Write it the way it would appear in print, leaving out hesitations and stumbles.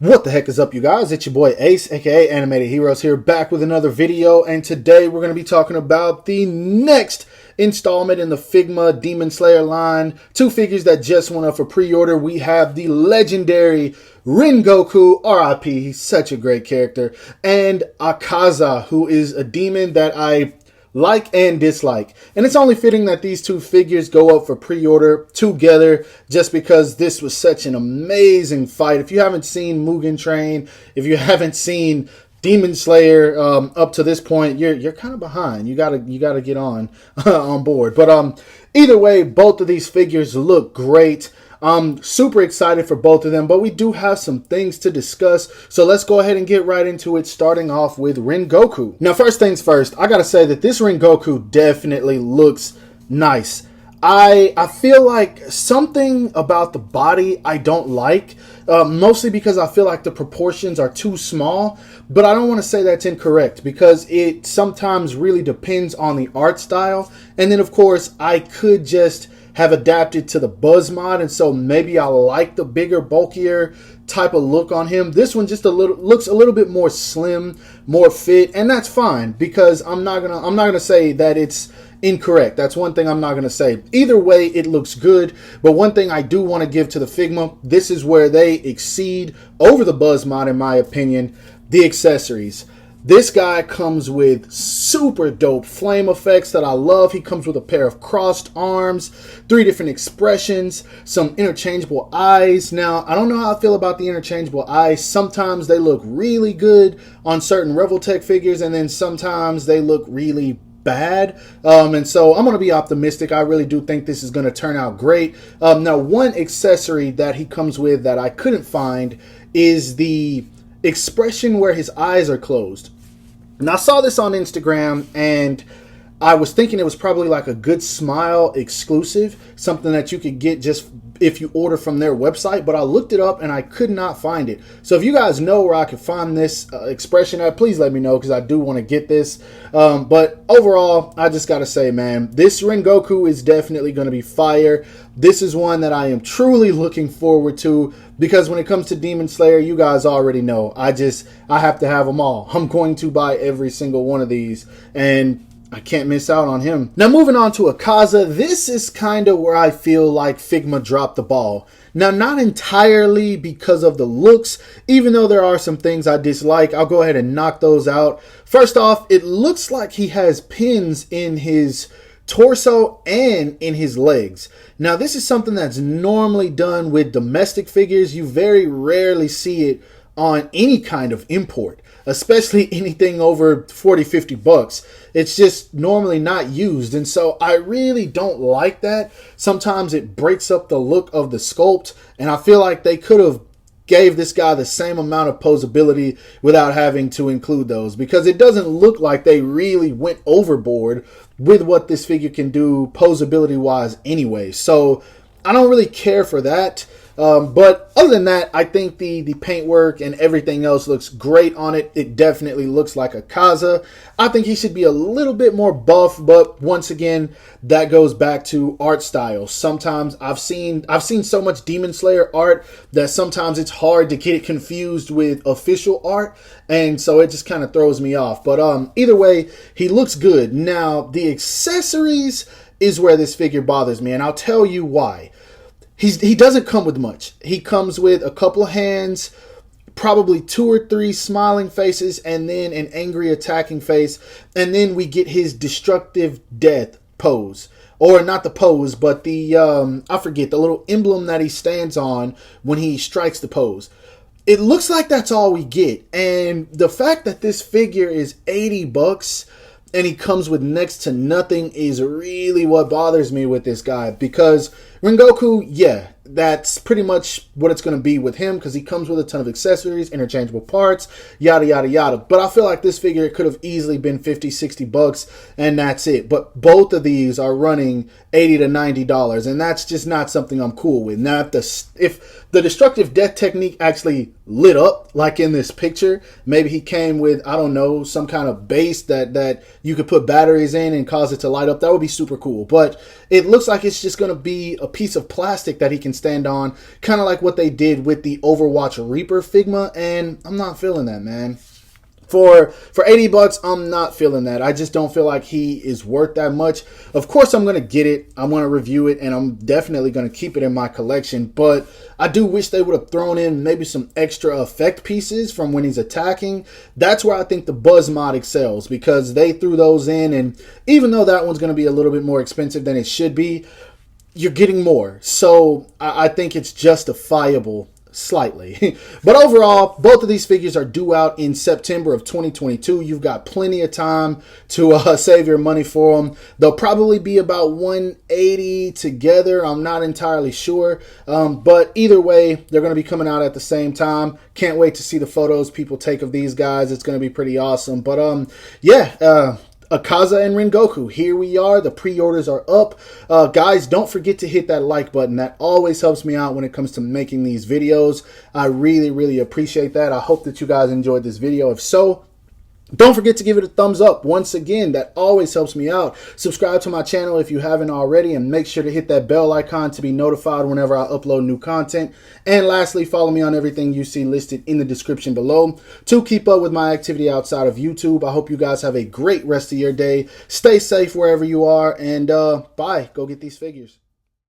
What the heck is up, you guys? It's your boy Ace, aka Animated Heroes, here back with another video, and today we're going to be talking about the next installment in the Figma Demon Slayer line. Two figures that just went up for pre-order. We have the legendary Rin Goku, RIP, he's such a great character, and Kaza, who is a demon that I like and dislike. And it's only fitting that these two figures go up for pre-order together just because this was such an amazing fight. If you haven't seen Mugen Train, if you haven't seen Demon Slayer up to this point, you're kind of behind. You gotta get on on board. But either way, both of these figures look great. I'm super excited for both of them, but we do have some things to discuss. So let's go ahead and get right into it, starting off with Rin Goku. Now, first things first, I gotta say that this Rin Goku definitely looks nice. I feel like something about the body I don't like, mostly because I feel like the proportions are too small, but I don't want to say that's incorrect because it sometimes really depends on the art style. And then, of course, I could just have adapted to the Buzz mod, and so maybe I like the bigger, bulkier type of look on him. This one just looks a little bit more slim, more fit, and that's fine because I'm not gonna say that it's incorrect. That's one thing I'm not gonna say. Either way, it looks good. But one thing I do want to give to the Figma, this is where they exceed over the Buzz mod, in my opinion, the accessories. This guy comes with super dope flame effects that I love. He comes with a pair of crossed arms, 3 different expressions, some interchangeable eyes. Now, I don't know how I feel about the interchangeable eyes. Sometimes they look really good on certain Revoltech figures, and then sometimes they look really bad. And so I'm going to be optimistic. I really do think this is going to turn out great. Now, one accessory that he comes with that I couldn't find is the expression where his eyes are closed. And I saw this on Instagram and I was thinking it was probably like a Good Smile exclusive, something that you could get just if you order from their website, but I looked it up and I could not find it. So if you guys know where I could find this expression at, please let me know because I do want to get this. But overall, I just got to say, man, this Rin Goku is definitely going to be fire. This is one that I am truly looking forward to because when it comes to Demon Slayer, you guys already know, I have to have them all. I'm going to buy every single one of these, and I can't miss out on him. Now, moving on to Kaza, this is kind of where I feel like Figma dropped the ball. Now, not entirely because of the looks, even though there are some things I dislike. I'll go ahead and knock those out. First off, it looks like he has pins in his torso and in his legs. Now, this is something that's normally done with domestic figures. You very rarely see it on any kind of import, especially anything over 40-50 bucks. It's just normally not used, and so I really don't like that. Sometimes it breaks up the look of the sculpt, and I feel like they could have gave this guy the same amount of posability without having to include those, because it doesn't look like they really went overboard with what this figure can do posability wise anyway. So I don't really care for that. But other than that, I think the paintwork and everything else looks great on it. It definitely looks like a Kaza. I think he should be a little bit more buff, but once again, that goes back to art style. Sometimes I've seen so much Demon Slayer art that sometimes it's hard to get it confused with official art, and so it just kind of throws me off. But either way, he looks good. Now, the accessories is where this figure bothers me, and I'll tell you why. He doesn't come with much. He comes with a couple of hands, probably 2 or 3 smiling faces, and then an angry attacking face. And then we get his destructive death pose. Or not the pose, but the, I forget, the little emblem that he stands on when he strikes the pose. It looks like that's all we get. And the fact that this figure is 80 bucks and he comes with next to nothing is really what bothers me with this guy. Because Rin Goku, yeah, that's pretty much what it's going to be with him because he comes with a ton of accessories, interchangeable parts, yada, yada, yada. But I feel like this figure could have easily been 50, 60 bucks and that's it. But both of these are running $80 to $90, and that's just not something I'm cool with. Now, if the destructive death technique actually lit up, like in this picture, maybe he came with, I don't know, some kind of base that you could put batteries in and cause it to light up, that would be super cool. But it looks like it's just going to be a piece of plastic that he can stand on, kind of like what they did with the Overwatch Reaper Figma, and I'm not feeling that, man. For 80 bucks, I'm not feeling that. I just don't feel like he is worth that much. Of course, I'm going to get it. I'm going to review it, and I'm definitely going to keep it in my collection. But I do wish they would have thrown in maybe some extra effect pieces from when he's attacking. That's where I think the Buzz mod excels, because they threw those in. And even though that one's going to be a little bit more expensive than it should be, you're getting more. So I think it's justifiable slightly. But overall, both of these figures are due out in September of 2022. You've got plenty of time to save your money for them. They'll probably be about $180 together. I'm not entirely sure. But either way, they're going to be coming out at the same time. Can't wait to see the photos people take of these guys. It's going to be pretty awesome. But yeah, Kaza and Rin Goku, here we are. The pre-orders are up. Guys, don't forget to hit that like button. That always helps me out when it comes to making these videos. I really, really appreciate that. I hope that you guys enjoyed this video. If so, don't forget to give it a thumbs up. Once again, that always helps me out. Subscribe to my channel if you haven't already, and make sure to hit that bell icon to be notified whenever I upload new content. And lastly, follow me on everything you see listed in the description below to keep up with my activity outside of YouTube. I hope you guys have a great rest of your day. Stay safe wherever you are, and bye. Go get these figures.